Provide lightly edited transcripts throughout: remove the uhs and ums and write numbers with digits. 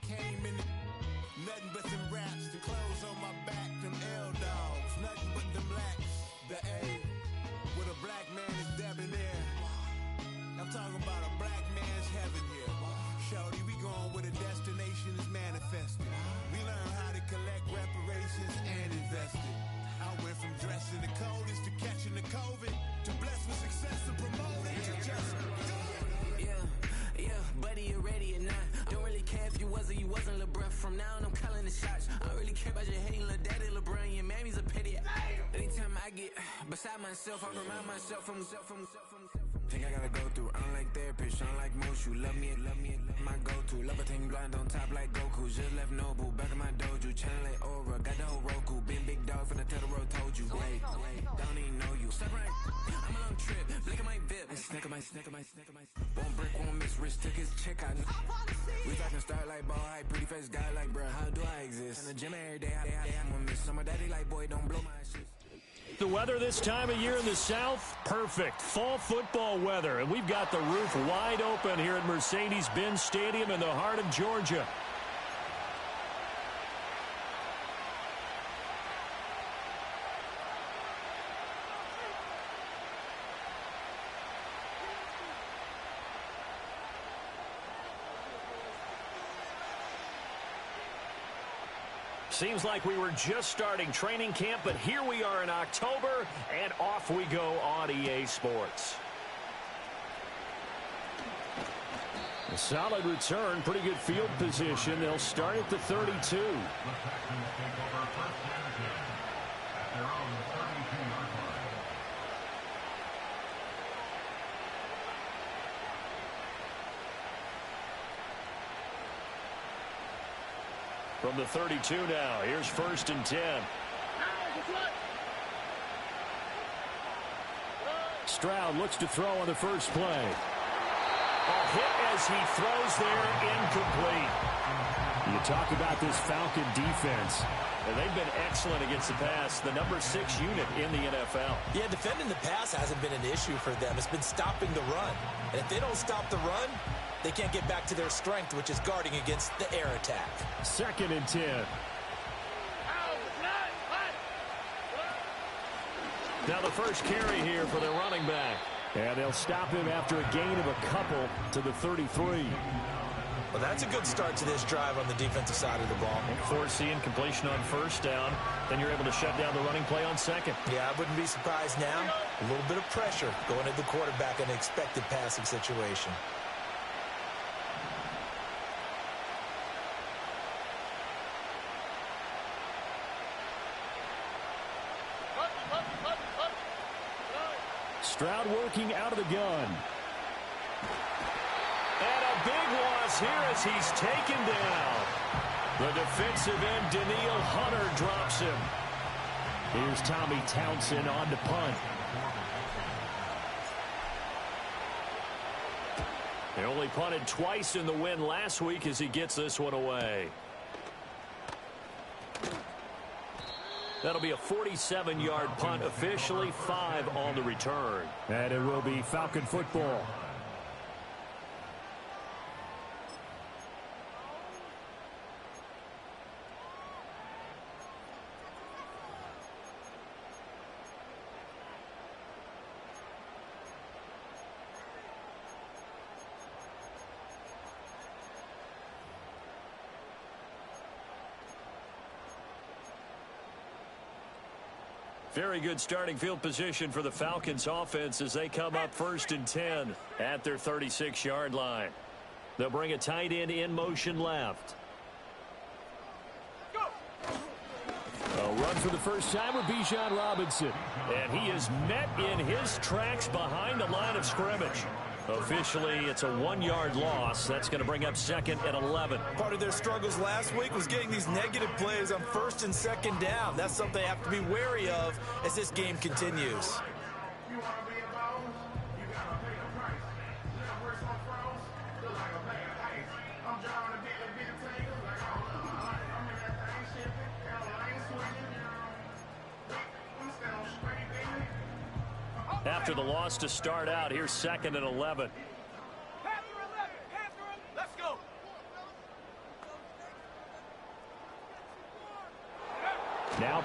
came in. Nothing but them raps, the clothes on my back, them L-dogs. Nothing but them blacks. The A, with a black man is debonair. I'm talking about a black man's heaven here. Shorty, we going where the destination is manifested. We learn how to collect reparations and invest it. I went from dressing the coldest to catching the COVID, to blessed with success and promoting to just do it. Yeah, buddy, you ready or not? Don't really care if you was or you wasn't LeBron. From now on, I'm calling the shots. I don't really care about your hating little daddy LeBron. Your mammy's a pity. Anytime I get beside myself, I remind myself from. Think I gotta go through. I don't like therapists, I don't like most. You love me, my go-to. Love a thing blind on top like Goku. Just left Noble, back in my dojo. Channel like Aura, got the whole Roku. Been big dog from the Tether Road, told you. Wait, don't even know you. Step right, I'm a long trip. Look at my VIP. Snack of my. Won't break, won't miss. Rich took his check out. We talking start like ball hype. Pretty face guy like, bruh, how do I exist? In the gym every day, I'm gonna miss. Some of daddy like, boy, don't blow my shit. The weather this time of year in the South, perfect. Fall football weather. And we've got the roof wide open here at Mercedes-Benz Stadium in the heart of Georgia. Seems like we were just starting training camp, but here we are in October, and off we go on EA Sports. A solid return, pretty good field position. They'll start at the 32. From the 32 now, here's 1st and 10. Stroud looks to throw on the first play. A hit as he throws there, incomplete. You talk about this Falcon defense. And they've been excellent against the pass, the number 6 unit in the NFL. Yeah, defending the pass hasn't been an issue for them. It's been stopping the run. And if they don't stop the run, they can't get back to their strength, which is guarding against the air attack. 2nd and 10. Now the first carry here for their running back. And they'll stop him after a gain of a couple to the 33. Well, that's a good start to this drive on the defensive side of the ball. Forcing completion on 1st down. Then you're able to shut down the running play on 2nd. Yeah, I wouldn't be surprised now. A little bit of pressure going at the quarterback in an expected passing situation. Stroud working out of the gun. And a big loss here as he's taken down. The defensive end, Daniil Hunter, drops him. Here's Tommy Townsend on to punt. They only punted twice in the win last week as he gets this one away. That'll be a 47-yard punt, officially 5 on the return. And it will be Falcon football. Very good starting field position for the Falcons offense as they come up 1st and 10 at their 36-yard line. They'll bring a tight end in motion left. A run for the first time with Bijan Robinson. And he is met in his tracks behind the line of scrimmage. Officially, it's a 1-yard loss. That's going to bring up 2nd and 11. Part of their struggles last week was getting these negative plays on 1st and 2nd down. That's something they have to be wary of as this game continues. After the loss to start out, here's 2nd and 11. Let's go.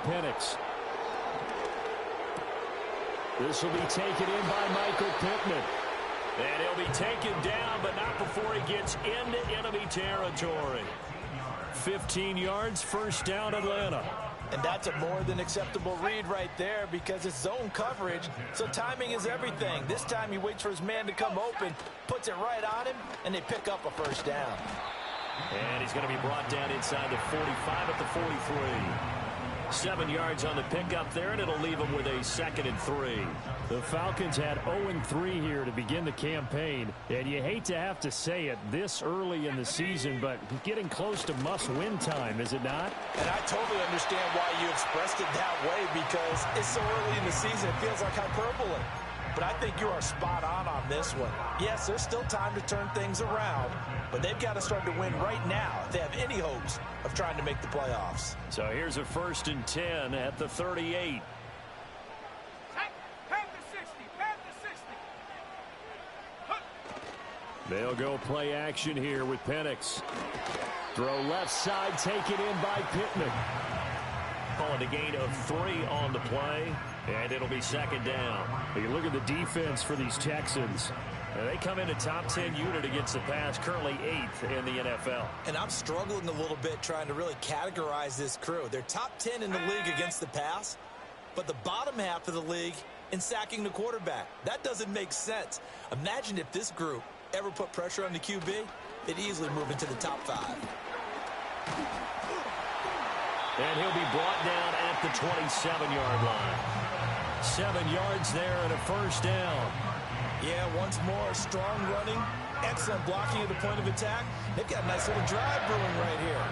Penix. This will be taken in by Michael Pittman. And he'll be taken down, but not before he gets into enemy territory. 15 yards, first down, Atlanta. And that's a more than acceptable read right there because it's zone coverage, so timing is everything. This time he waits for his man to come open, puts it right on him, and they pick up a first down. And he's going to be brought down inside the 45 at the 43. 7 yards on the pickup there, and it'll leave him with a 2nd and 3. The Falcons had 0-3 here to begin the campaign, and you hate to have to say it this early in the season, but getting close to must-win time, is it not? And I totally understand why you expressed it that way because it's so early in the season, it feels like hyperbole. But I think you are spot on this one. Yes, there's still time to turn things around, but they've got to start to win right now if they have any hopes of trying to make the playoffs. So here's a 1st and 10 at the 38. They'll go play action here with Penix. Throw left side, taken in by Pittman. Calling a gain of 3 on the play, and it'll be 2nd down. You look at the defense for these Texans. They come in a top 10 unit against the pass, currently 8th in the NFL. And I'm struggling a little bit trying to really categorize this crew. They're top 10 in the league against the pass, but the bottom half of the league in sacking the quarterback. That doesn't make sense. Imagine if this group ever put pressure on the QB, they'd easily move into the top 5. And he'll be brought down at the 27-yard line. 7 yards there and a first down. Yeah, once more, strong running, excellent blocking at the point of attack. They've got a nice little drive brewing right here.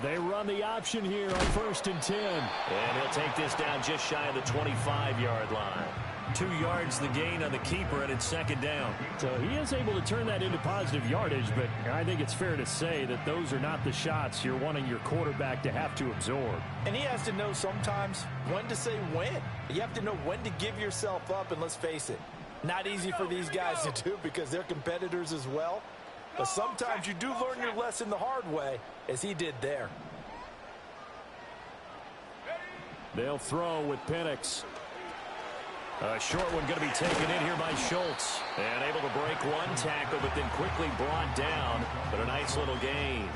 They run the option here on 1st and 10. And he'll take this down just shy of the 25-yard line. 2 yards the gain on the keeper, and it's 2nd down. So he is able to turn that into positive yardage, but I think it's fair to say that those are not the shots you're wanting your quarterback to have to absorb. And he has to know sometimes when to say when. You have to know when to give yourself up, and let's face it, not easy for these guys to do because they're competitors as well. But sometimes you do learn your lesson the hard way, as he did there. They'll throw with Penix. A short one going to be taken in here by Schultz. And able to break one tackle, but then quickly brought down. But a nice little gain.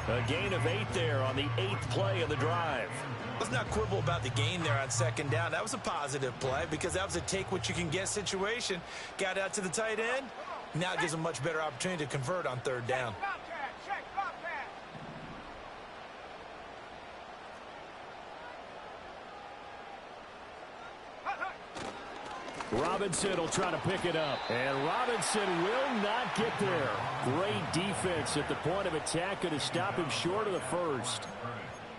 A gain of 8 there on the 8th play of the drive. Let's not quibble about the gain there on 2nd down. That was a positive play because that was a take-what-you-can-get situation. Got out to the tight end. Now it gives them a much better opportunity to convert on 3rd down. Robinson will try to pick it up. And Robinson will not get there. Great defense at the point of attack. Going to stop him short of the 1st.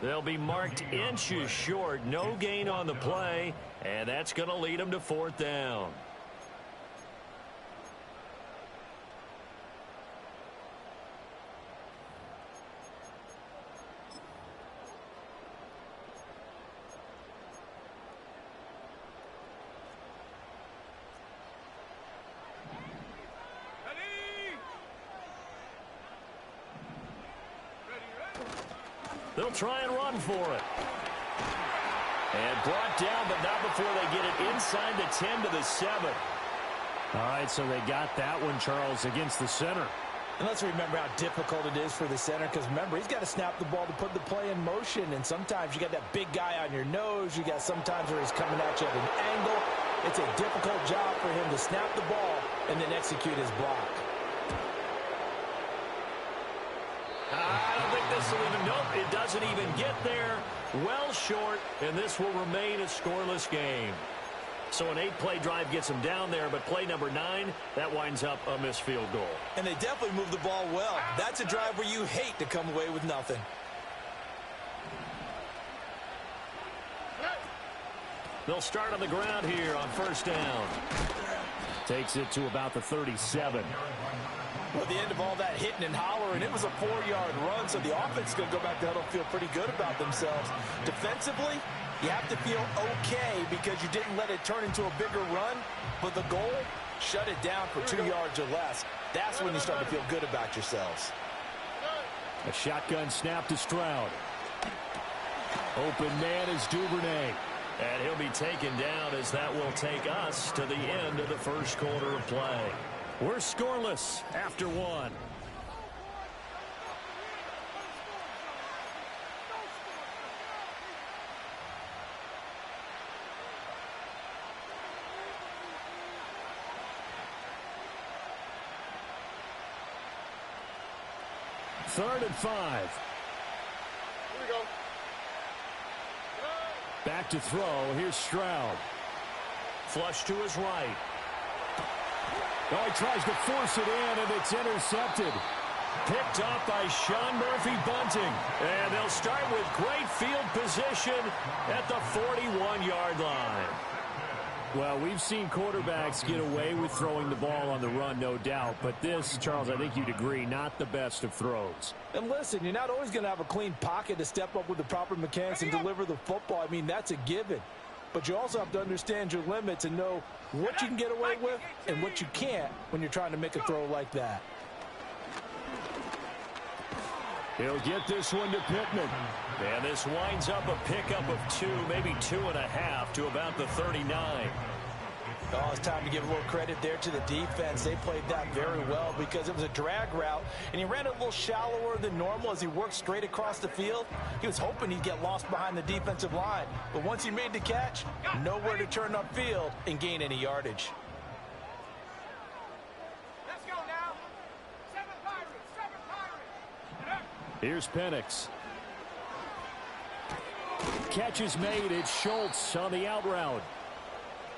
They'll be marked inches short. No gain on the play. And that's going to lead them to 4th down. They'll try and run for it. And brought down, but not before they get it inside the 10 to the 7. All right, so they got that one, Charles, against the center. And let's remember how difficult it is for the center because, remember, he's got to snap the ball to put the play in motion. And sometimes you got that big guy on your nose. You got sometimes where he's coming at you at an angle. It's a difficult job for him to snap the ball and then execute his block. I don't think this will even, nope, it doesn't even get there. Well short, and this will remain a scoreless game. So an 8-play drive gets them down there, but play number 9, that winds up a missed field goal. And they definitely moved the ball well. That's a drive where you hate to come away with nothing. They'll start on the ground here on 1st down. Takes it to about the 37. Well, at the end of all that hitting and hollering, it was a 4-yard run, so the offense is going to go back there and feel pretty good about themselves. Defensively, you have to feel okay because you didn't let it turn into a bigger run, but the goal, shut it down for 2 yards or less. That's when you start to feel good about yourselves. A shotgun snap to Stroud. Open man is Duvernay. And he'll be taken down as that will take us to the end of the first quarter of play. We're scoreless after one. Third and 5. Here we go. Back to throw. Here's Stroud. Flush to his right. Oh, he tries to force it in, and it's intercepted. Picked off by Sean Murphy-Bunting. And they'll start with great field position at the 41-yard line. Well, we've seen quarterbacks get away with throwing the ball on the run, no doubt. But this, Charles, I think you'd agree, not the best of throws. And listen, you're not always going to have a clean pocket to step up with the proper mechanics and deliver the football. I mean, that's a given. But you also have to understand your limits and know what you can get away with and what you can't when you're trying to make a throw like that. He'll get this one to Pittman. And this winds up a pickup of 2, maybe 2.5 to about the 39. Oh, it's time to give a little credit there to the defense. They played that very well because it was a drag route, and he ran a little shallower than normal as he worked straight across the field. He was hoping he'd get lost behind the defensive line, but once he made the catch, nowhere to turn upfield and gain any yardage. Let's go now. 7 Pirates. Here's Penix. Catch is made. It's Schultz on the out route.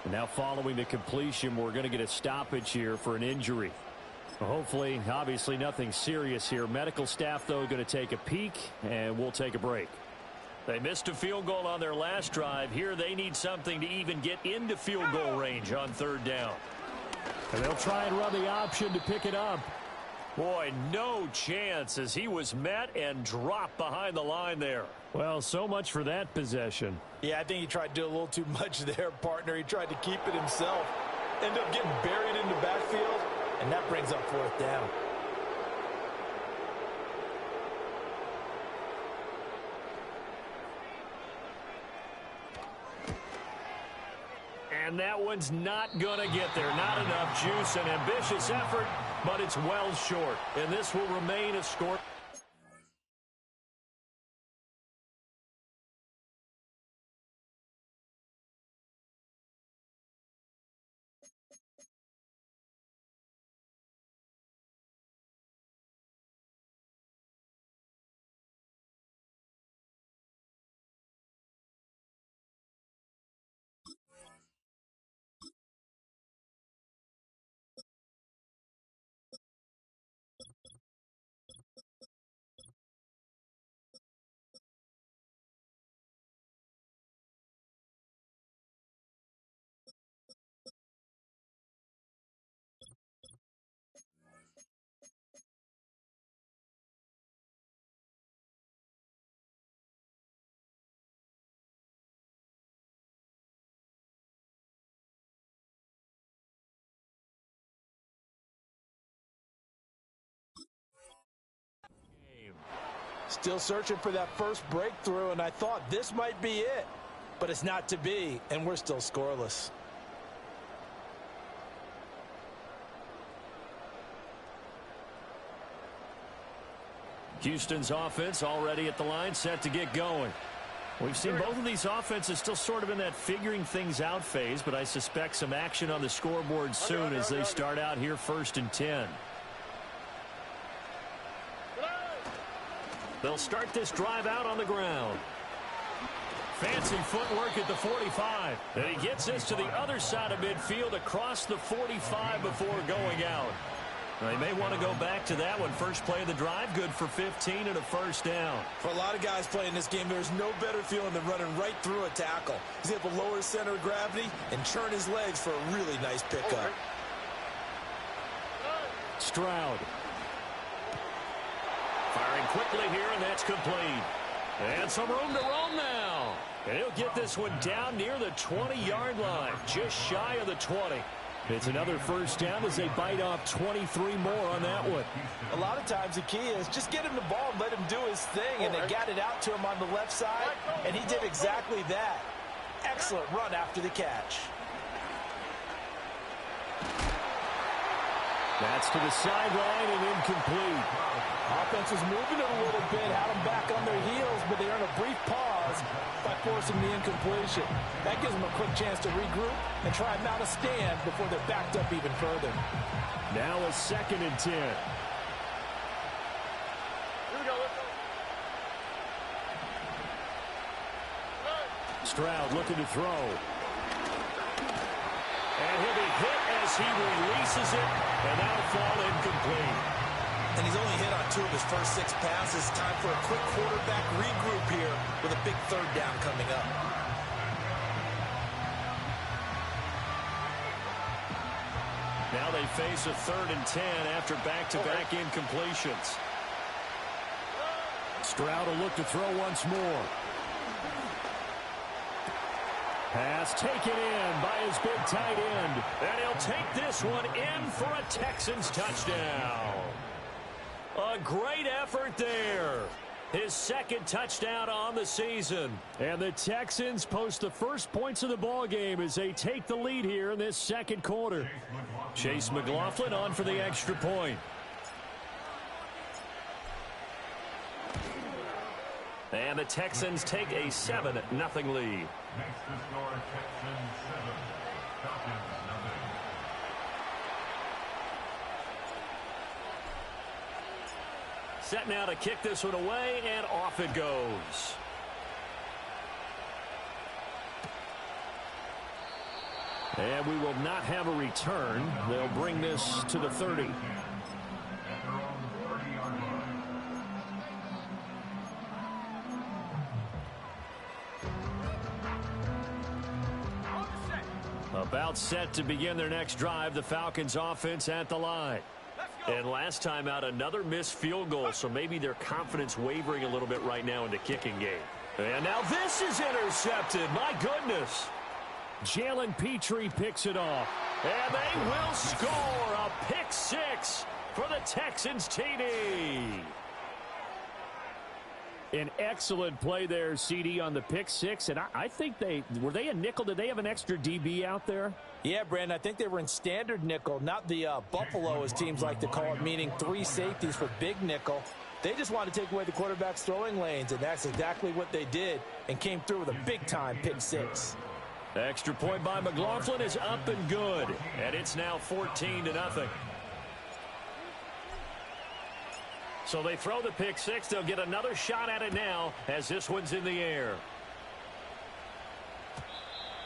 And now following the completion, we're going to get a stoppage here for an injury. Hopefully, obviously nothing serious here. Medical staff, though, going to take a peek, and we'll take a break. They missed a field goal on their last drive. Here they need something to even get into field goal range on third down. And they'll try and run the option to pick it up. Boy, no chance as he was met and dropped behind the line there. Well, so much for that possession. Yeah, I think he tried to do a little too much there, partner. He tried to keep it himself. Ended up getting buried in the backfield, and that brings up fourth down. And that one's not going to get there. Not enough juice. An ambitious effort, but it's well short. And this will remain a score. Still searching for that first breakthrough, and I thought this might be it. But it's not to be, and we're still scoreless. Houston's offense already at the line, set to get going. We've seen both of these offenses still sort of in that figuring things out phase, but I suspect some action on the scoreboard soon as they start out here 1st and 10. They'll start this drive out on the ground. Fancy footwork at the 45. And he gets this to the other side of midfield across the 45 before going out. They may want to go back to that one. First play of the drive, good for 15 and a first down. For a lot of guys playing this game, there's no better feeling than running right through a tackle. He's able to lower his center of gravity and churn his legs for a really nice pickup. Stroud. Firing quickly here, and that's complete. And some room to roam now. And he'll get this one down near the 20-yard line, just shy of the 20. It's another first down as they bite off 23 more on that one. A lot of times the key is just get him the ball and let him do his thing, and they got it out to him on the left side, and he did exactly that. Excellent run after the catch. That's to the sideline and incomplete. Offense was moving it a little bit, had them back on their heels, but they earned a brief pause by forcing the incompletion. That gives them a quick chance to regroup and try and mount a stand before they're backed up even further. Now a 2nd and 10. Here we go. Stroud looking to throw. And he'll be hit as he releases it, and that'll fall incomplete. And he's only hit on 2 of his first 6 passes. Time for a quick quarterback regroup here with a big 3rd down coming up. Now they face a 3rd and 10 after back-to-back incompletions. Stroud will look to throw once more. Pass taken in by his big tight end. And he'll take this one in for a Texans touchdown. A great effort there. His 2nd touchdown on the season. And the Texans post the first points of the ball game as they take the lead here in this 2nd quarter. Chase McLaughlin on for the extra point. And the Texans take a 7-0 lead. Next to score, Texans 7, Falcons 0. Set now to kick this one away, and off it goes. And we will not have a return. They'll bring this to the 30. At their own 30-yard line. About set to begin their next drive, the Falcons offense at the line. And last time out, another missed field goal, so maybe their confidence wavering a little bit right now in the kicking game. And now this is intercepted. My goodness. Jalen Petrie picks it off. And they will score a pick 6 for the Texans TD. An excellent play there, CD, on the pick 6. And I think were they a nickel? Did they have an extra DB out there? Yeah, Brandon, I think they were in standard nickel, not the Buffalo, as teams like to call it, meaning 3 safeties for big nickel. They just wanted to take away the quarterback's throwing lanes, and that's exactly what they did, and came through with a big-time pick 6. Extra point by McLaughlin is up and good, and it's now 14-0. So they throw the pick 6. They'll get another shot at it now as this one's in the air.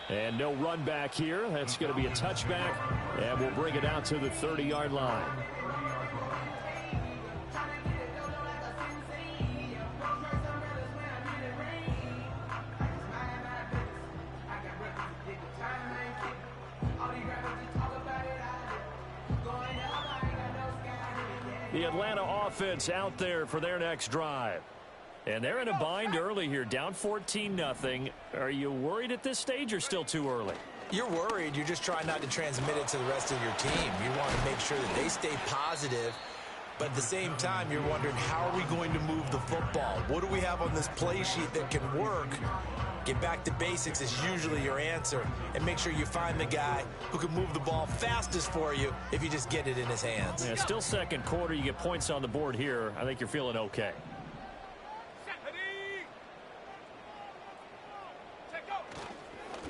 And no run back here. That's going to be a touchback, and we'll bring it out to the 30-yard line. The Atlanta offense out there for their next drive. And they're in a bind early here, down 14-0. Are you worried at this stage or still too early? You're worried. You're just trying not to transmit it to the rest of your team. You want to make sure that they stay positive. But at the same time, you're wondering, how are we going to move the football? What do we have on this play sheet that can work? Get back to basics is usually your answer. And make sure you find the guy who can move the ball fastest for you if you just get it in his hands. Yeah, still 2nd quarter. You get points on the board here. I think you're feeling okay.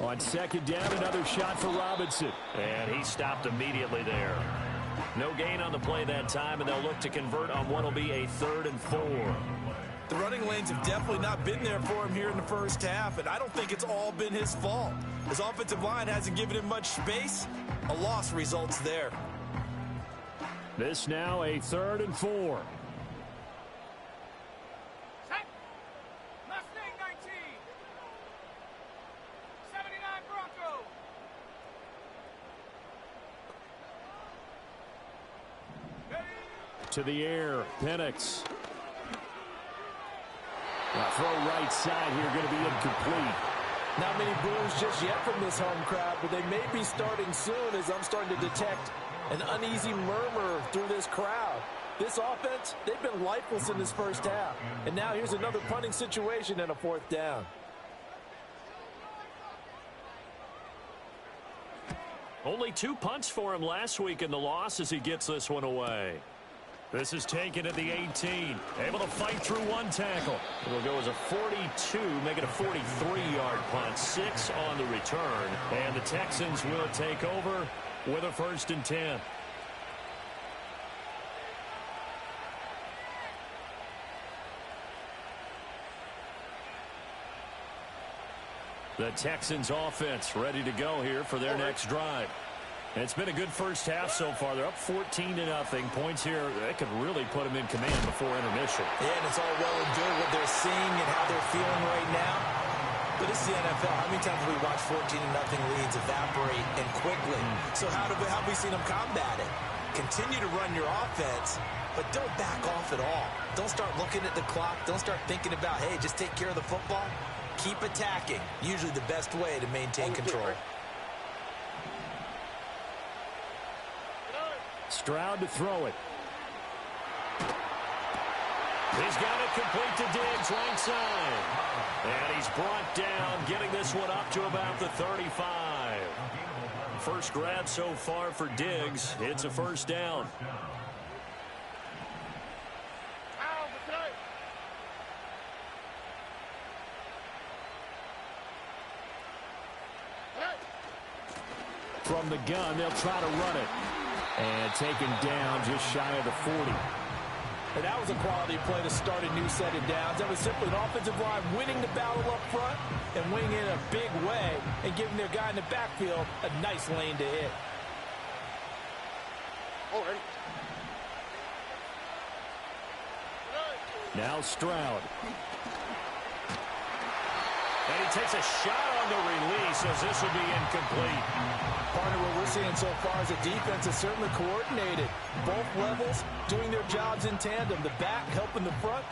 On 2nd down, another shot for Robinson. And he stopped immediately there. No gain on the play that time, and they'll look to convert on what will be a 3rd and 4. The running lanes have definitely not been there for him here in the first half, and I don't think it's all been his fault. His offensive line hasn't given him much space. A loss results there. This now a 3rd and 4. To the air, Penix. Throw right side here, going to be incomplete. Not many boos just yet from this home crowd, but they may be starting soon as I'm starting to detect an uneasy murmur through this crowd. This offense, they've been lifeless in this first half. And now here's another punting situation and a 4th down. Only 2 punts for him last week in the loss as he gets this one away. This is taken at the 18. Able to fight through 1 tackle. It'll go as a 42, make it a 43-yard punt. 6 on the return. And the Texans will take over with a 1st and 10. The Texans offense ready to go here for their next drive. And it's been a good first half so far. They're up 14-0. Points here, that could really put them in command before intermission. Yeah, and it's all well and good what they're seeing and how they're feeling right now. But it's the NFL. How many times have we watched 14-0 leads evaporate and quickly? So how have we seen them combat it? Continue to run your offense, but don't back off at all. Don't start looking at the clock. Don't start thinking about, hey, just take care of the football. Keep attacking. Usually the best way to maintain control. Stroud to throw it. He's got it complete to Diggs, right side. And he's brought down, getting this one up to about the 35. First grab so far for Diggs. It's a 1st down. From the gun, they'll try to run it. And taken down just shy of the 40. And that was a quality play to start a new set of downs. That was simply an offensive line winning the battle up front and winning in a big way and giving their guy in the backfield a nice lane to hit. Now Stroud. And he takes a shot on the release as this will be incomplete. Partner, what we're seeing so far is a defense is certainly coordinated. Both levels doing their jobs in tandem. The back helping the front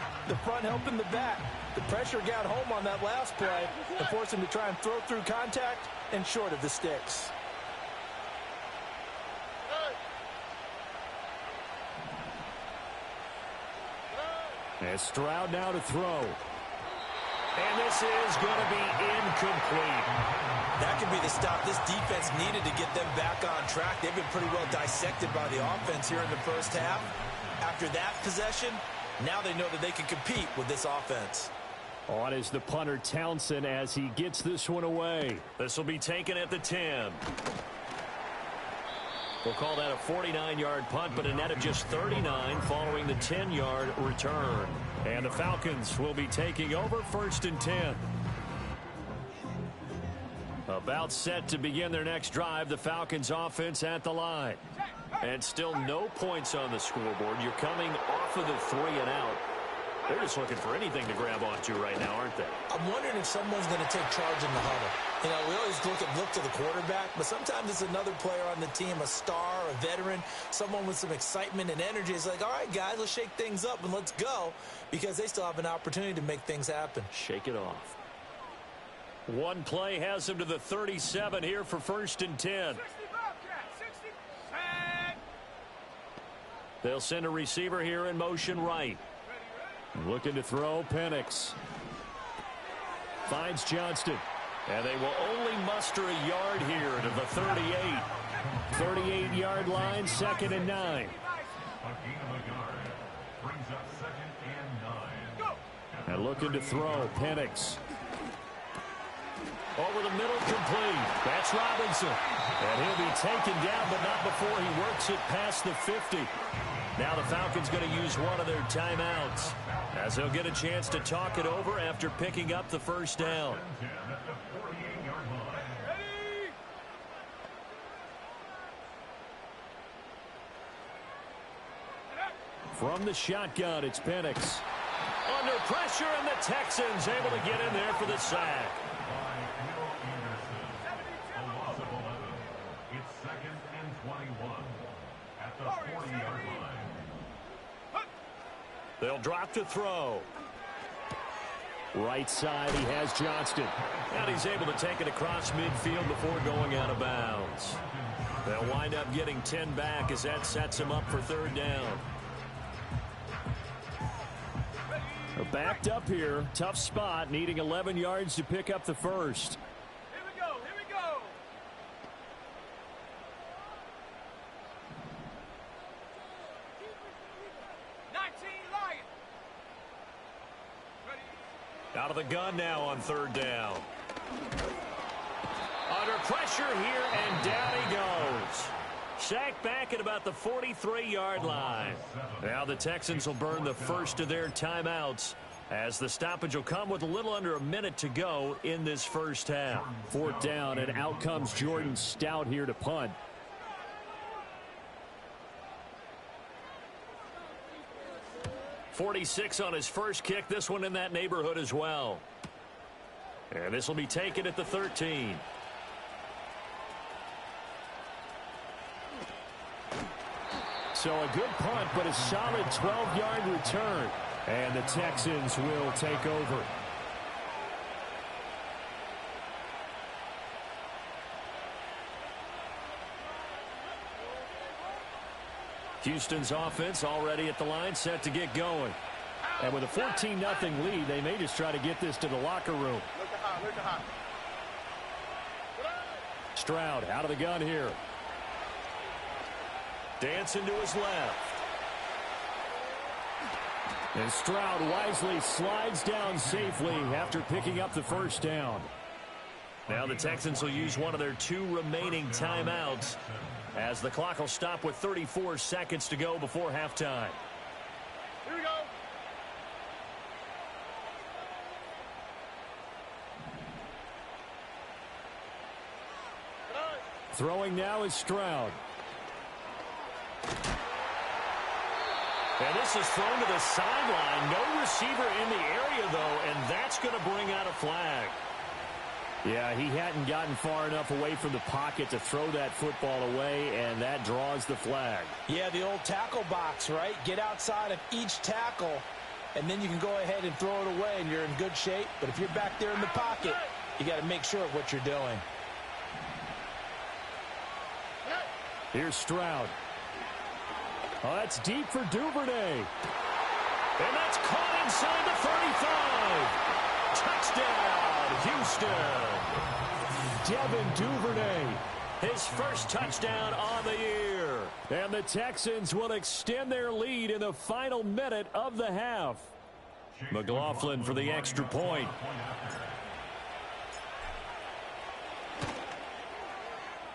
helping the back. The pressure got home on that last play and forced him to try and throw through contact and short of the sticks. And Stroud now to throw. And this is going to be incomplete. That could be the stop this defense needed to get them back on track. They've been pretty well dissected by the offense here in the first half. After that possession, now they know that they can compete with this offense. On is the punter Townsend as he gets this one away. This will be taken at the 10. We'll call that a 49-yard punt, but a net of just 39 following the 10-yard return. And the Falcons will be taking over 1st and 10. About set to begin their next drive. The Falcons offense at the line. And still no points on the scoreboard. You're coming off of the 3 and out. They're just looking for anything to grab onto right now, aren't they? I'm wondering if someone's going to take charge in the huddle. You know, we always look to the quarterback, but sometimes it's another player on the team, a star, a veteran, someone with some excitement and energy. It's like, all right, guys, let's shake things up and let's go, because they still have an opportunity to make things happen. Shake it off. One play has them to the 37 here for 1st and 10. They'll send a receiver here in motion right. Looking to throw, Penix. Finds Johnston. And they will only muster a yard here to the 38. 38-yard line, 2nd and 9. And looking to throw, Penix. Over the middle, complete. That's Robinson. And he'll be taken down, but not before he works it past the 50. Now the Falcons going to use one of their timeouts, as they'll get a chance to talk it over after picking up the 1st down. From the shotgun, it's Penix. Under pressure, and the Texans able to get in there for the sack. It's 2nd and 21 at the 40-yard line. They'll drop to throw. Right side, he has Johnston. And he's able to take it across midfield before going out of bounds. They'll wind up getting 10 back as that sets him up for third down. They're backed up here. Tough spot, needing 11 yards to pick up the first. Here we go, here we go. Out of the gun now on third down. Under pressure here, and down he goes. Sacked back at about the 43-yard line. Now the Texans will burn the first of their timeouts, as the stoppage will come with a little under a minute to go in this first half. Fourth down, and out comes Jordan Stout here to punt. .46 on his first kick. This one in that neighborhood as well. And this will be taken at the 13. So a good punt, but a solid 12-yard return. And the Texans will take over. Houston's offense already at the line, set to get going. And with a 14-0 lead, they may just try to get this to the locker room. Stroud out of the gun here. Dancing to his left. And Stroud wisely slides down safely after picking up the first down. Now the Texans will use one of their 2 remaining timeouts, as the clock will stop with 34 seconds to go before halftime. Here we go. Throwing now is Stroud. And this is thrown to the sideline. No receiver in the area, though, and that's going to bring out a flag. Yeah, he hadn't gotten far enough away from the pocket to throw that football away, and that draws the flag. Yeah, the old tackle box, right? Get outside of each tackle, and then you can go ahead and throw it away, and you're in good shape. But if you're back there in the pocket, you got to make sure of what you're doing. Here's Stroud. Oh, that's deep for Duvernay. And that's caught inside the 35. Touchdown, Houston. Devin Duvernay. His first touchdown on the year. And the Texans will extend their lead in the final minute of the half. McLaughlin for the extra point.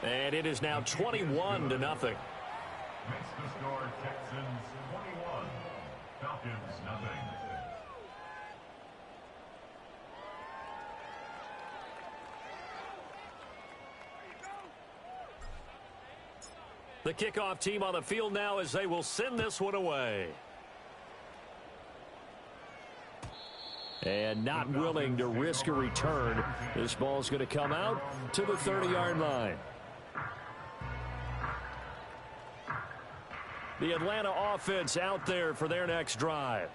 And it is now 21-0. Makes the score Texans 21, Falcons nothing. The kickoff team on the field now as they will send this one away. And not willing to risk a return. This ball's going to come out to the 30-yard line. The Atlanta offense out there for their next drive.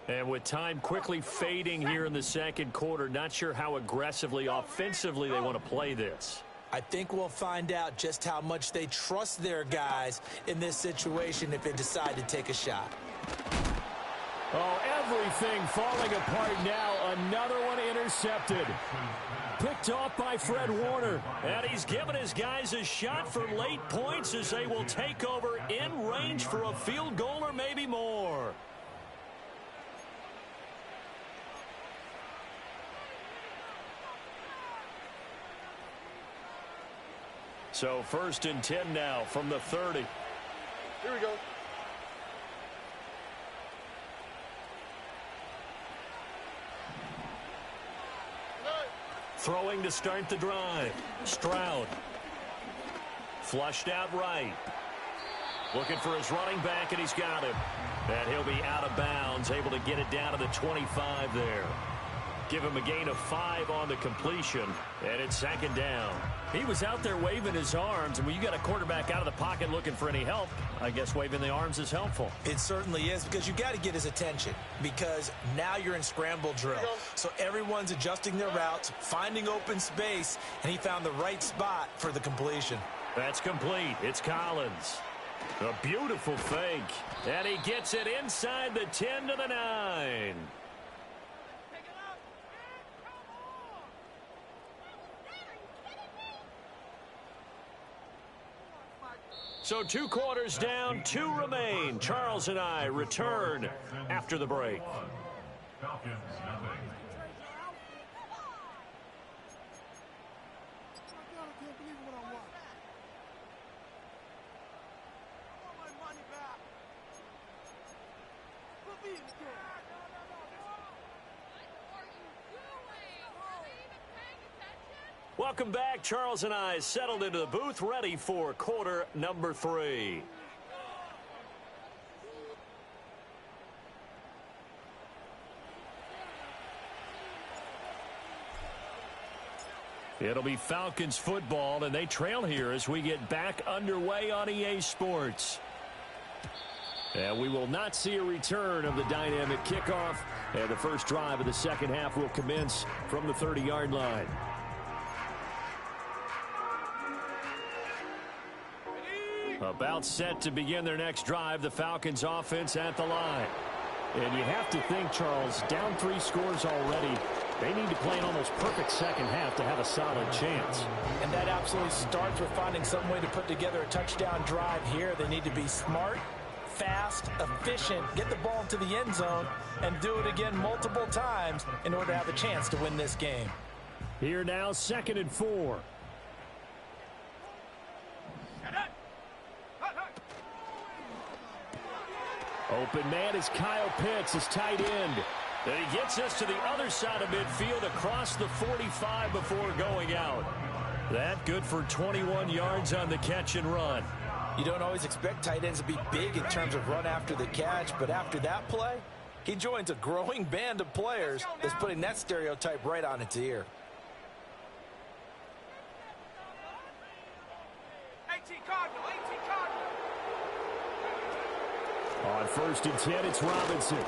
And with time quickly fading here in the second quarter, not sure how aggressively, offensively they want to play this. I think we'll find out just how much they trust their guys in this situation if they decide to take a shot. Oh, everything falling apart now. Another one intercepted. Picked off by Fred Warner. And he's given his guys a shot for late points as they will take over in range for a field goal or maybe more. So 1st and 10 now from the 30. Here we go. Throwing to start the drive. Stroud. Flushed out right. Looking for his running back, and he's got him. And he'll be out of bounds, able to get it down to the 25 there. Give him a gain of 5 on the completion, and it's second down. He was out there waving his arms, and when you got a quarterback out of the pocket looking for any help, I guess waving the arms is helpful. It certainly is, because you got to get his attention, because now you're in scramble drill. So everyone's adjusting their routes, finding open space, and he found the right spot for the completion. That's complete. It's Collins. A beautiful fake, and he gets it inside the 10 to the 9. So 2 quarters down, 2 remain. Charles and I return after the break. Falcons nothing. Welcome back. Charles and I settled into the booth, ready for quarter number 3. It'll be Falcons football, and they trail here as we get back underway on EA Sports. And we will not see a return of the dynamic kickoff, and the first drive of the second half will commence from the 30-yard line. About set to begin their next drive, the Falcons offense at the line. And you have to think, Charles, down 3 scores already. They need to play an almost perfect second half to have a solid chance. And that absolutely starts with finding some way to put together a touchdown drive here. They need to be smart, fast, efficient, get the ball into the end zone, and do it again multiple times in order to have a chance to win this game. Here now, 2nd and 4. Open man is Kyle Pitts, his tight end. And he gets us to the other side of midfield across the 45 before going out. That good for 21 yards on the catch and run. You don't always expect tight ends to be big in terms of run after the catch, but after that play, he joins a growing band of players that's putting that stereotype right on its ear. 18 Cardinal, 18 Cardinal. On 1st and 10, it's Robinson.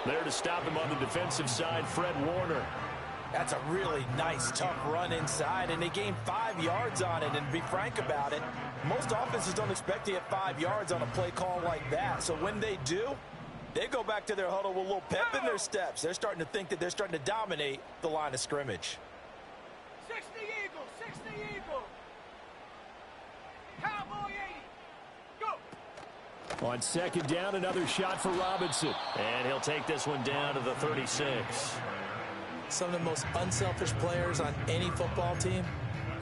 There to stop him on the defensive side, Fred Warner. That's a really nice, tough run inside, and they gained 5 yards on it. And to be frank about it, most offenses don't expect to get 5 yards on a play call like that. So when they do, they go back to their huddle with a little pep in their steps. They're starting to think that they're starting to dominate the line of scrimmage. 60 Eagles, 60 Eagles. Cowboy 80. Go. On 2nd down, another shot for Robinson. And he'll take this one down to the 36. Some of the most unselfish players on any football team,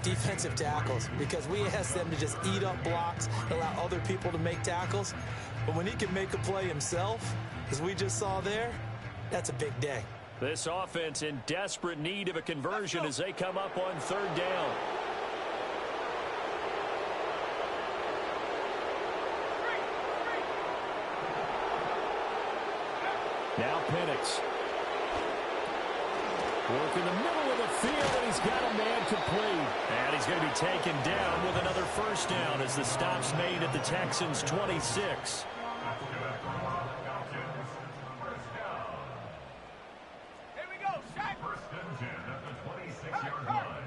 defensive tackles, because we ask them to just eat up blocks, allow other people to make tackles. But when he can make a play himself, as we just saw there, that's a big day. This offense in desperate need of a conversion as they come up on 3rd down. Now Penix. Work in the middle of the field, and he's got a man complete. And he's going to be taken down with another first down as the stop's made at the Texans' 26. Here we go, Shaq. 1st and 10 at the 26-yard line.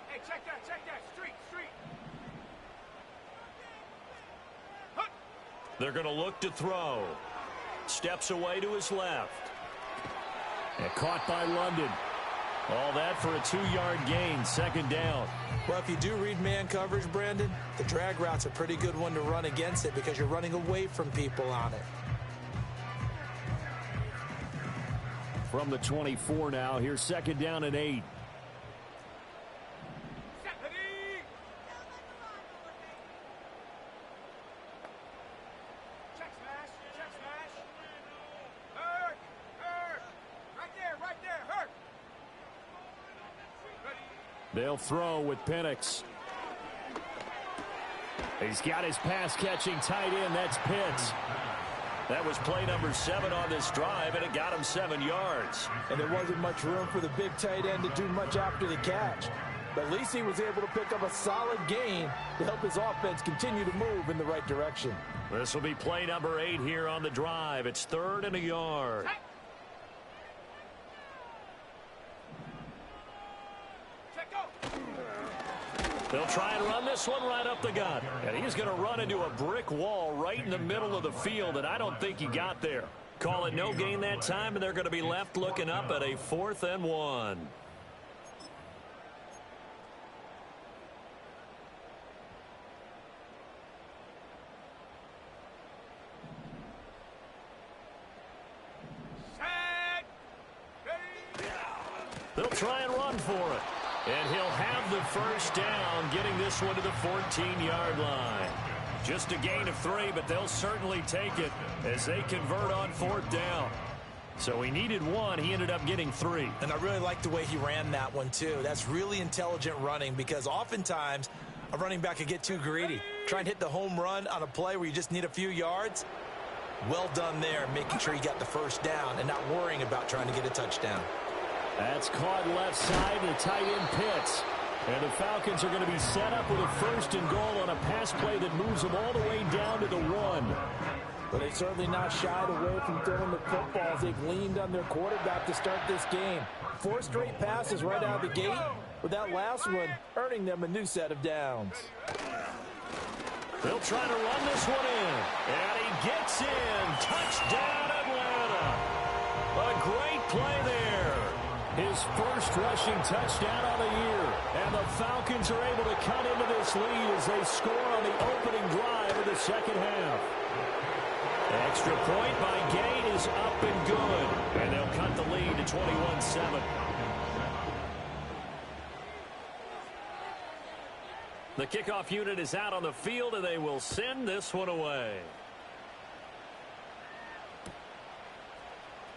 Hey, check that. Street. They're going to look to throw. Steps away to his left. And caught by London. All that for a 2-yard gain, 2nd down. Well, if you do read man coverage, Brandon, the drag route's a pretty good one to run against it because you're running away from people on it. From the 24 now, here's 2nd down and 8. They'll throw with Penix. He's got his pass-catching tight end. That's Pitts. That was play number 7 on this drive, and it got him 7 yards. And there wasn't much room for the big tight end to do much after the catch. But at least he was able to pick up a solid gain to help his offense continue to move in the right direction. This will be play number 8 here on the drive. It's 3rd and a yard. They'll try and run this one right up the gut. And he's going to run into a brick wall right in the middle of the field, and I don't think he got there. Call it no gain that time, and they're going to be left looking up at a 4th and 1. They'll try and run for it. And he'll have the first down, getting this one to the 14-yard line. Just a gain of 3, but they'll certainly take it as they convert on 4th down. So he needed 1. He ended up getting 3. And I really like the way he ran that one, too. That's really intelligent running because oftentimes a running back can get too greedy. Try and hit the home run on a play where you just need a few yards. Well done there, making sure he got the first down and not worrying about trying to get a touchdown. That's caught left side, the tight end Pitts. And the Falcons are going to be set up with a 1st and goal on a pass play that moves them all the way down to the 1. But they've certainly not shied away from throwing the footballs. They've leaned on their quarterback to start this game. 4 straight passes right out of the gate, with that last one earning them a new set of downs. They'll try to run this one in. And he gets in. Touchdown, Atlanta. A great play there. His first rushing touchdown of the year. And the Falcons are able to cut into this lead as they score on the opening drive of the second half. Extra point by Gate is up and good. And they'll cut the lead to 21-7. The kickoff unit is out on the field, and they will send this one away.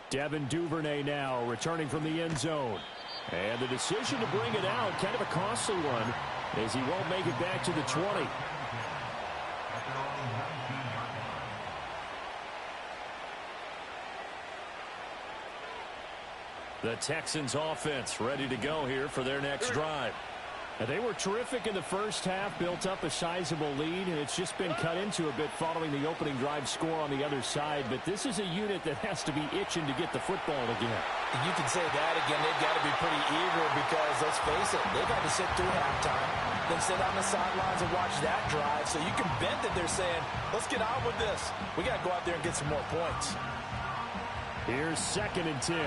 Devin Duvernay now returning from the end zone. And the decision to bring it out, kind of a costly one, as he won't make it back to the 20. The Texans offense ready to go here for their next drive. And they were terrific in the first half, built up a sizable lead, and it's just been cut into a bit following the opening drive score on the other side. But this is a unit that has to be itching to get the football again. You can say that again. They've got to be pretty eager because, let's face it, they've had to sit through halftime, then sit on the sidelines and watch that drive. So you can bet that they're saying, let's get on with this. We got to go out there and get some more points. Here's 2nd and 10.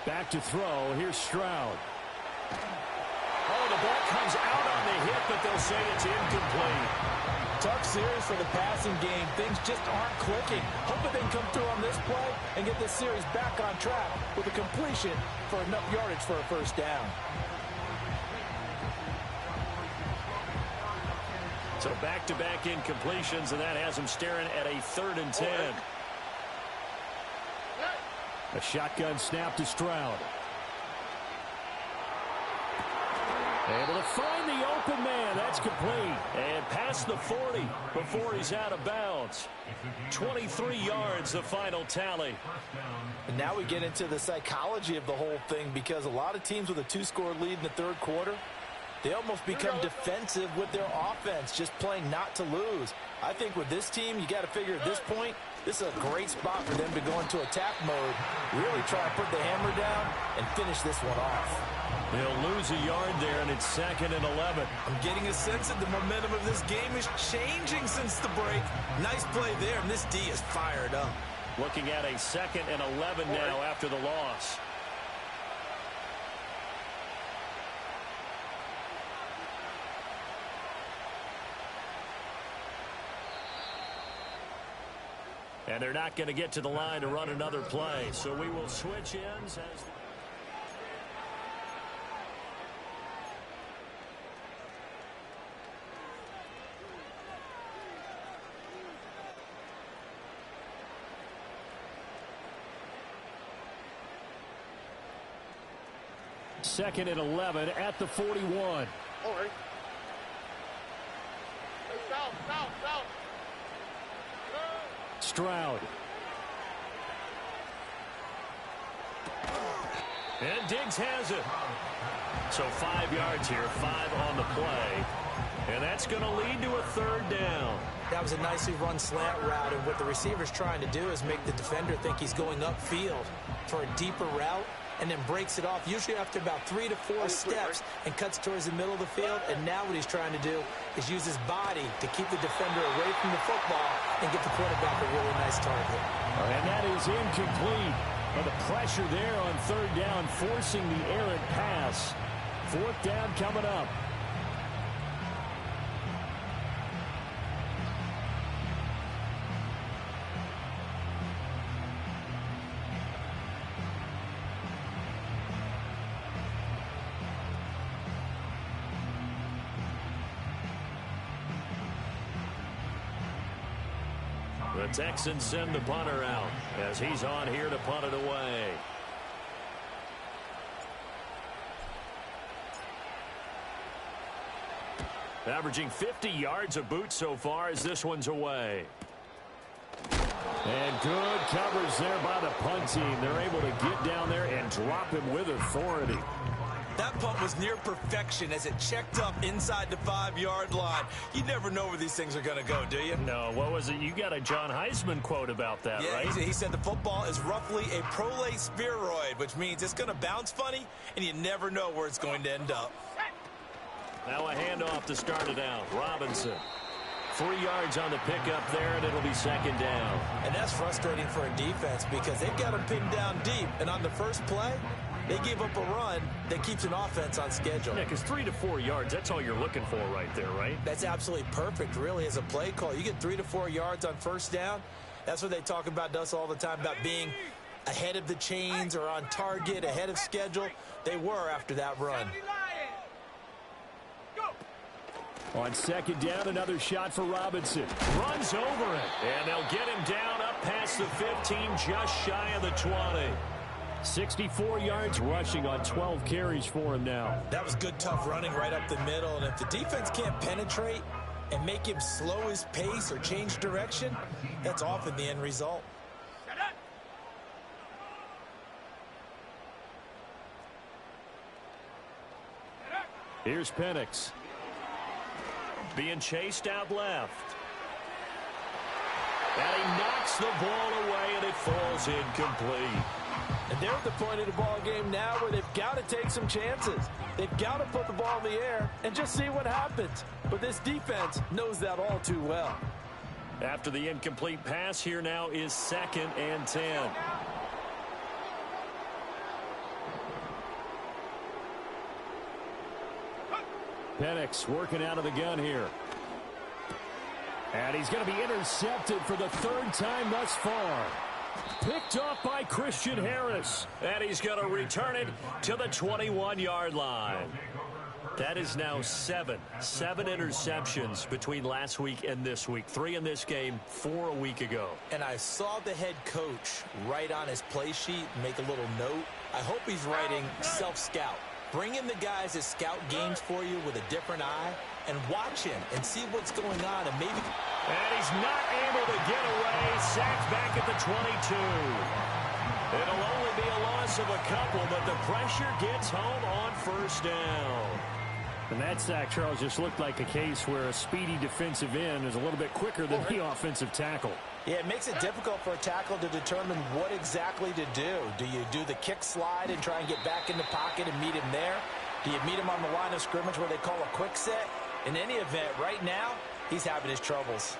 Back to throw. Here's Stroud. Oh, the ball comes out on the hit, but they'll say it's incomplete. Tough series for the passing game. Things just aren't clicking. Hoping they can come through on this play and get this series back on track with a completion for enough yardage for a first down. So back-to-back incompletions, and that has them staring at a 3rd and 10. A shotgun snap to Stroud. Able to find the open man. That's complete. And past the 40 before he's out of bounds. 23 yards, the final tally. And now we get into the psychology of the whole thing because a lot of teams with a 2-score lead in the third quarter, they almost become defensive with their offense, just playing not to lose. I think with this team, you got to figure at this point, this is a great spot for them to go into attack mode, really try to put the hammer down and finish this one off. They'll lose a yard there, and it's 2nd and 11. I'm getting a sense that the momentum of this game is changing since the break. Nice play there, and this D is fired up. Looking at a 2nd and 11 now after the loss. And they're not going to get to the line to run another play. So we will switch ends as... 2nd and 11 at the 41. Stroud. And Diggs has it. So 5 yards here, 5 on the play. And that's going to lead to a 3rd down. That was a nicely run slant route, and what the receiver's trying to do is make the defender think he's going upfield for a deeper route, and then breaks it off, usually after about 3 to 4 steps, and cuts towards the middle of the field. And now what he's trying to do is use his body to keep the defender away from the football and get the quarterback a really nice target. And that is incomplete. But the pressure there on 3rd down, forcing the errant pass. 4th down coming up. The Texans send the punter out as he's on here to punt it away. Averaging 50 yards a boot so far as this one's away. And good coverage there by the punt team. They're able to get down there and drop him with authority. That punt was near perfection as it checked up inside the 5-yard line. You never know where these things are going to go, do you? No, what was it? You got a John Heisman quote about that, yeah, right? He said the football is roughly a prolate spheroid, which means it's going to bounce funny, and you never know where it's going to end up. Now a handoff to start it out. Robinson. 3 yards on the pickup there, and it'll be 2nd down. And that's frustrating for a defense because they've got him pinned down deep, and on the first play, they give up a run that keeps an offense on schedule. Yeah, because 3 to 4 yards, that's all you're looking for right there, right? That's absolutely perfect, really, as a play call. You get 3 to 4 yards on 1st down. That's what they talk about us all the time, about being ahead of the chains or on target, ahead of schedule. They were after that run. On 2nd down, another shot for Robinson. Runs over it. And they'll get him down up past the 15, just shy of the 20. 64 yards rushing on 12 carries for him now. That was good, tough running right up the middle. And if the defense can't penetrate and make him slow his pace or change direction, that's often the end result. Here's Penix. Being chased out left. And he knocks the ball away, and it falls incomplete. And they're at the point of the ball game now where they've got to take some chances. They've got to put the ball in the air and just see what happens. But this defense knows that all too well. After the incomplete pass, here now is 2nd and 10. Penix working out of the gun here. And he's going to be intercepted for the 3rd time thus far. Picked off by Christian Harris. And he's going to return it to the 21-yard line. That is now 7 interceptions between last week and this week. 3 in this game, 4 a week ago. And I saw the head coach write on his play sheet, make a little note. I hope he's writing self-scout. Bring in the guys that scout games for you with a different eye and watch him and see what's going on and maybe. And he's not able to get away. Sacked back at the 22. It'll only be a loss of a couple, but the pressure gets home on 1st down. And that sack, Charles, just looked like a case where a speedy defensive end is a little bit quicker than the offensive tackle. Yeah, it makes it difficult for a tackle to determine what exactly to do. Do you do the kick slide and try and get back in the pocket and meet him there? Do you meet him on the line of scrimmage where they call a quick set? In any event, right now, he's having his troubles.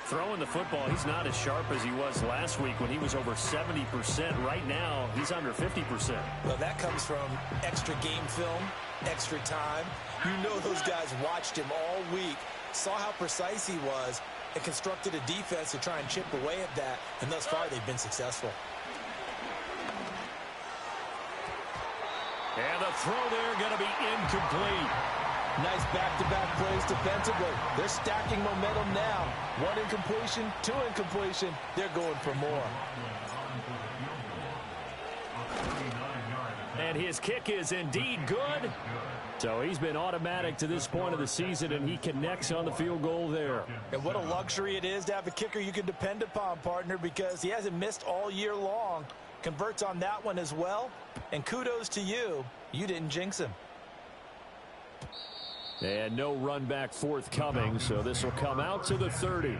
Throwing the football, he's not as sharp as he was last week when he was over 70%. Right now, he's under 50%. Well, that comes from extra game film, extra time. You know those guys watched him all week, saw how precise he was, and constructed a defense to try and chip away at that, and thus far they've been successful. And the throw there going to be incomplete. Nice back-to-back plays defensively. They're stacking momentum now. 1 incompletion, 2 incompletion. They're going for more. And his kick is indeed good. So he's been automatic to this point of the season, and he connects on the field goal there. And what a luxury it is to have a kicker you can depend upon, partner, because he hasn't missed all year long. Converts on that one as well. And kudos to you. You didn't jinx him. And no run back forthcoming, so this will come out to the 30.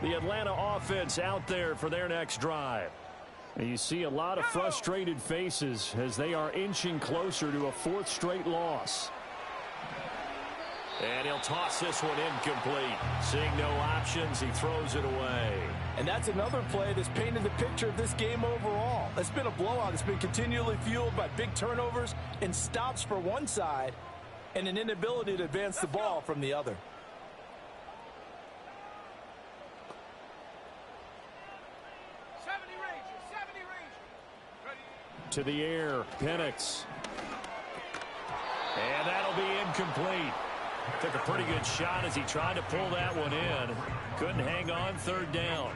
The Atlanta offense out there for their next drive. And you see a lot of frustrated faces as they are inching closer to a fourth straight loss. And he'll toss this one incomplete. Seeing no options, he throws it away. And that's another play that's painted the picture of this game overall. It's been a blowout. It's been continually fueled by big turnovers and stops for one side and an inability to advance the ball from the other. To the air, Penix. And that'll be incomplete. Took a pretty good shot as he tried to pull that one in. Couldn't hang on, third down.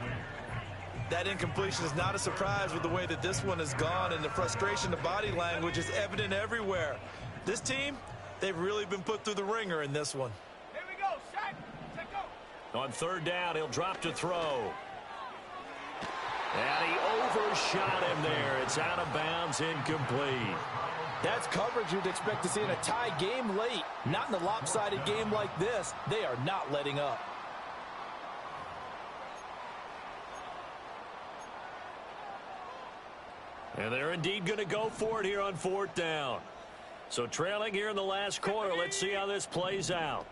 That incompletion is not a surprise with the way that this one has gone, and the frustration, the body language is evident everywhere. This team, they've really been put through the ringer in this one. Here we go, set, take go. On third down, he'll drop to throw. And he overshot him there. It's out of bounds, incomplete. That's coverage you'd expect to see in a tie game late. Not in a lopsided game like this. They are not letting up. And they're indeed going to go for it here on fourth down. So trailing here in the last quarter, let's see how this plays out.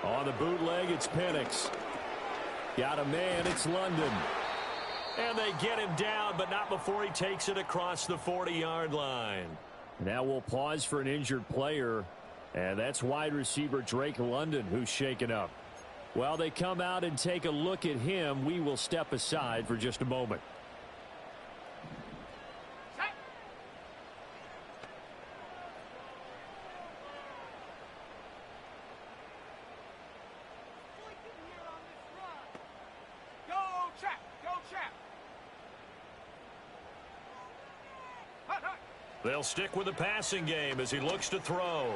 On the bootleg, it's Penix. Got a man, it's London. And they get him down, but not before he takes it across the 40-yard line. Now we'll pause for an injured player, and that's wide receiver Drake London who's shaken up. While they come out and take a look at him, we will step aside for just a moment. They'll stick with the passing game as he looks to throw.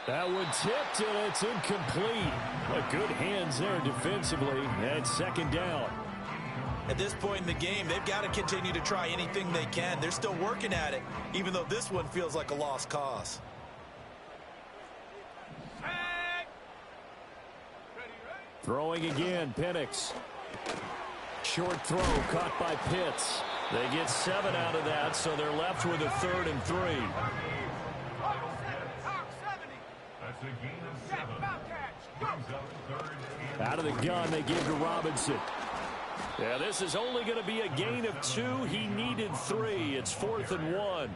That one tipped, and it's incomplete. But good hands there defensively. And second down. At this point in the game, they've got to continue to try anything they can. They're still working at it, even though this one feels like a lost cause. Throwing again, Penix. Short throw caught by Pitts. They get 7 out of that, so they're left with a 3rd and 3. That's a gain of 7. Brings up 3rd and Out of the gun, they give to Robinson. Yeah, this is only going to be a gain of 2. He needed 3. It's 4th and 1.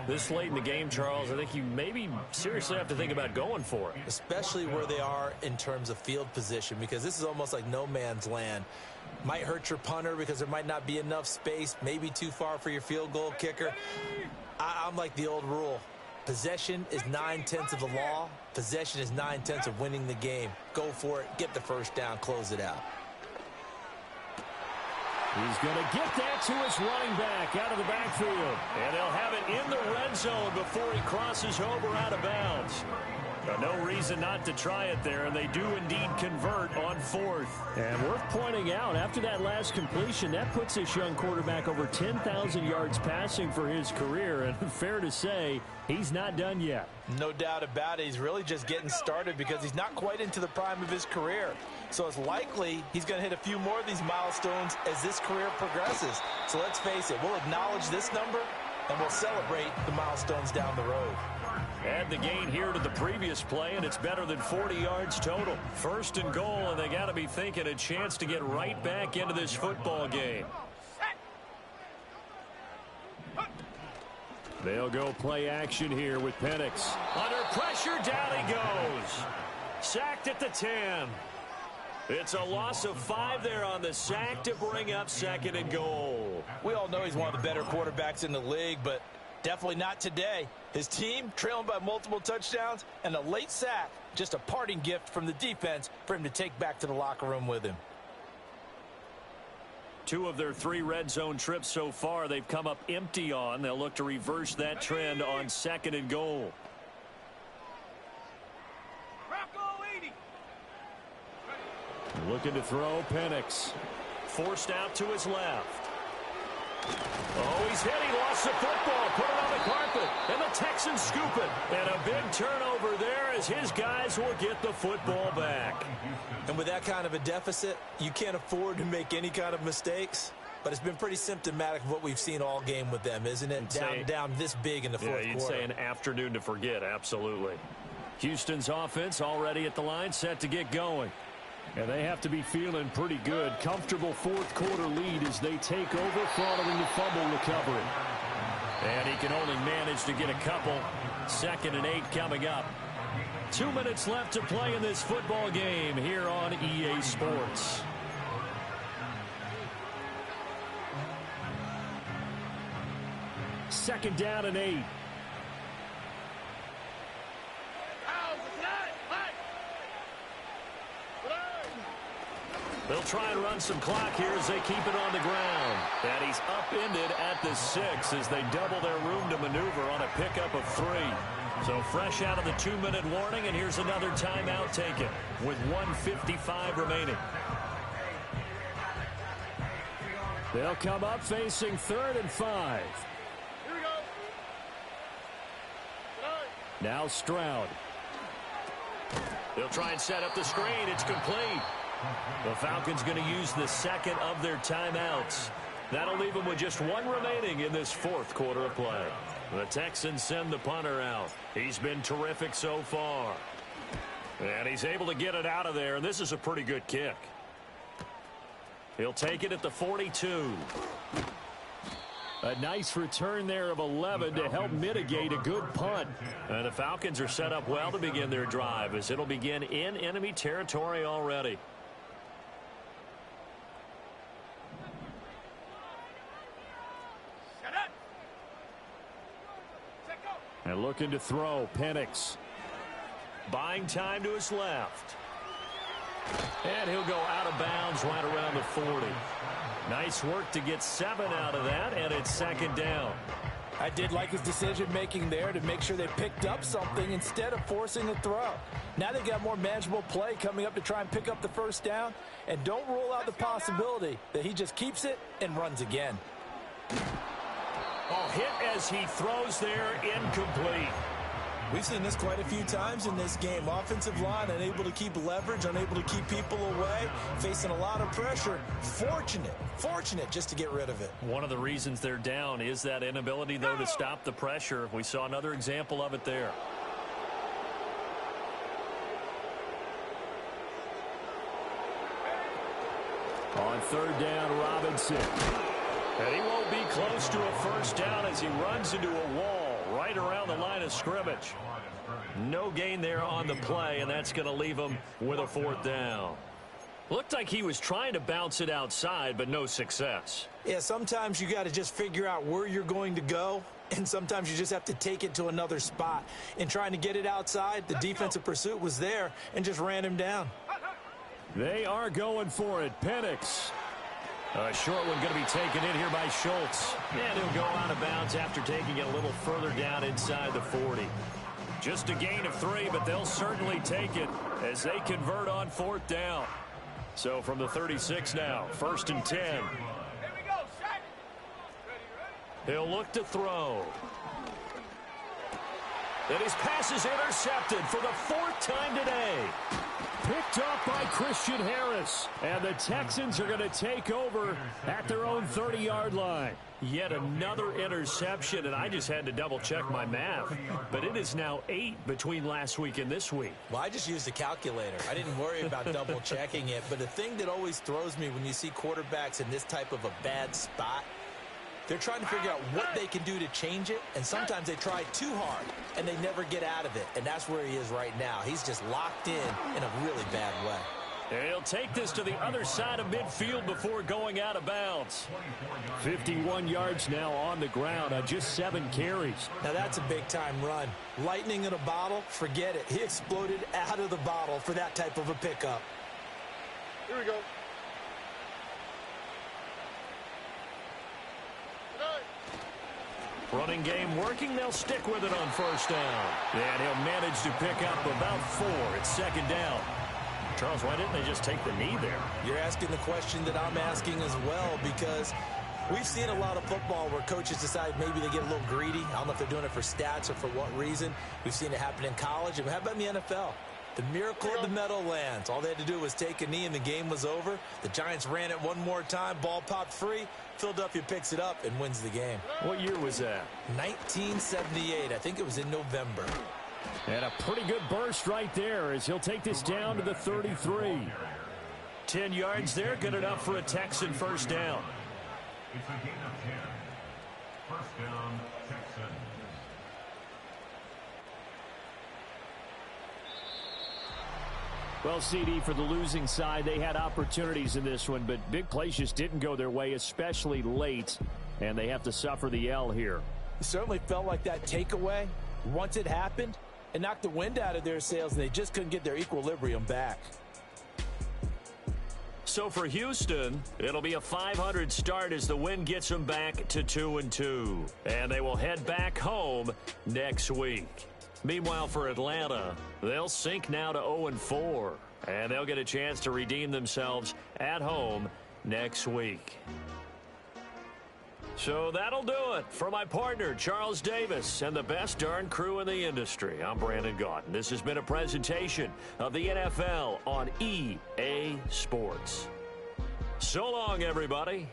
This late in the game, Charles, I think you maybe seriously have to think about going for it. Especially where they are in terms of field position, because this is almost like no man's land. Might hurt your punter because there might not be enough space, maybe too far for your field goal kicker. I'm like the old rule. Possession is 9/10 of the law. Possession is 9/10 of winning the game. Go for it, get the first down, close it out. He's going to get that to his running back out of the backfield. And they'll have it in the red zone before he crosses over out of bounds. No reason not to try it there, and they do indeed convert on 4th. And worth pointing out, after that last completion, that puts this young quarterback over 10,000 yards passing for his career. And fair to say, he's not done yet. No doubt about it. He's really just getting started because he's not quite into the prime of his career. So it's likely he's going to hit a few more of these milestones as this career progresses. So let's face it, we'll acknowledge this number, and we'll celebrate the milestones down the road. Add the gain here to the previous play, and it's better than 40 yards total. 1st and goal, and they got to be thinking a chance to get right back into this football game. They'll go play action here with Penix. Under pressure, down he goes. Sacked at the 10. It's a loss of 5 there on the sack to bring up 2nd and goal. We all know he's one of the better quarterbacks in the league, but definitely not today. His team trailing by multiple touchdowns and a late sack, just a parting gift from the defense for him to take back to the locker room with him. 2 of their 3 red zone trips so far they've come up empty on. They'll look to reverse that trend on 2nd and goal. Looking to throw, Penix. Forced out to his left. Oh, he's hit. He lost the football. Put it on the carpet. And the Texans scoop it. And a big turnover there as his guys will get the football back. And with that kind of a deficit, you can't afford to make any kind of mistakes. But it's been pretty symptomatic of what we've seen all game with them, isn't it? Down this big in the fourth quarter. You'd say an afternoon to forget, absolutely. Houston's offense already at the line, set to get going. And they have to be feeling pretty good. Comfortable fourth quarter lead as they take over following the fumble recovery. And he can only manage to get a couple. 2nd and 8 coming up. 2 minutes left to play in this football game here on EA Sports. Second down and 8. They'll try and run some clock here as they keep it on the ground. And he's upended at the 6 as they double their room to maneuver on a pickup of 3. So fresh out of the 2-minute warning, and here's another timeout taken with 1:55 remaining. They'll come up facing 3rd and 5. Here we go. Now Stroud. They'll try and set up the screen. It's complete. The Falcons going to use the 2nd of their timeouts. That'll leave them with just 1 remaining in this fourth quarter of play. The Texans send the punter out. He's been terrific so far. And he's able to get it out of there, and this is a pretty good kick. He'll take it at the 42. A nice return there of 11 to help mitigate a good punt. And the Falcons are set up well to begin their drive as it'll begin in enemy territory already. And looking to throw, Penix. Buying time to his left. And he'll go out of bounds right around the 40. Nice work to get 7 out of that, and it's 2nd down. I did like his decision-making there to make sure they picked up something instead of forcing the throw. Now they've got more manageable play coming up to try and pick up the first down, and don't rule out the possibility that he just keeps it and runs again. Oh, hit as he throws there, incomplete. We've seen this quite a few times in this game. Offensive line unable to keep leverage, unable to keep people away, facing a lot of pressure. Fortunate just to get rid of it. One of the reasons they're down is that inability, though, to stop the pressure. We saw another example of it there. On 3rd down, Robinson. And he won't be close to a first down as he runs into a wall right around the line of scrimmage. No gain there on the play, and that's going to leave him with a 4th down. Looked like he was trying to bounce it outside, but no success. Yeah, sometimes you got to just figure out where you're going to go, and sometimes you just have to take it to another spot. In trying to get it outside, the defensive pursuit was there and just ran him down. They are going for it. Penix. A short one going to be taken in here by Schultz. And he'll go out of bounds after taking it a little further down inside the 40. Just a gain of 3, but they'll certainly take it as they convert on 4th down. So from the 36 now, 1st and 10. Here we go, Shaq. He'll look to throw. And his pass is intercepted for the 4th time today. Picked up by Christian Harris. And the Texans are going to take over at their own 30-yard line. Yet another interception, and I just had to double-check my math. But it is now 8 between last week and this week. Well, I just used a calculator. I didn't worry about double-checking it. But the thing that always throws me when you see quarterbacks in this type of a bad spot They're trying to figure out what they can do to change it, and sometimes they try too hard, and they never get out of it. And that's where he is right now. He's just locked in a really bad way. And he'll take this to the other side of midfield before going out of bounds. 51 yards now on the ground on just 7 carries. Now that's a big-time run. Lightning in a bottle, forget it. He exploded out of the bottle for that type of a pickup. Here we go. Running game working. They'll stick with it on first down. And he'll manage to pick up about 4 at second down. Charles, why didn't they just take the knee there? You're asking the question that I'm asking as well, because we've seen a lot of football where coaches decide maybe they get a little greedy. I don't know if they're doing it for stats or for what reason. We've seen it happen in college. And how about in the NFL? The miracle of the Meadowlands. All they had to do was take a knee and the game was over. The Giants ran it one more time. Ball popped free. Philadelphia picks it up and wins the game. What year was that? 1978. I think it was in November. And a pretty good burst right there as he'll take this down to the 33. 10 yards there, good enough for a Texan first down. It's a gain of 10. First down, Texans. Well, CD, for the losing side, they had opportunities in this one, but big plays just didn't go their way, especially late, and they have to suffer the L here. It certainly felt like that takeaway, once it happened, it knocked the wind out of their sails, and they just couldn't get their equilibrium back. So for Houston, it'll be a 500 start as the win gets them back to 2-2. And they will head back home next week. Meanwhile, for Atlanta, they'll sink now to 0-4. And they'll get a chance to redeem themselves at home next week. So that'll do it for my partner, Charles Davis, and the best darn crew in the industry. I'm Brandon Gaudin. This has been a presentation of the NFL on EA Sports. So long, everybody.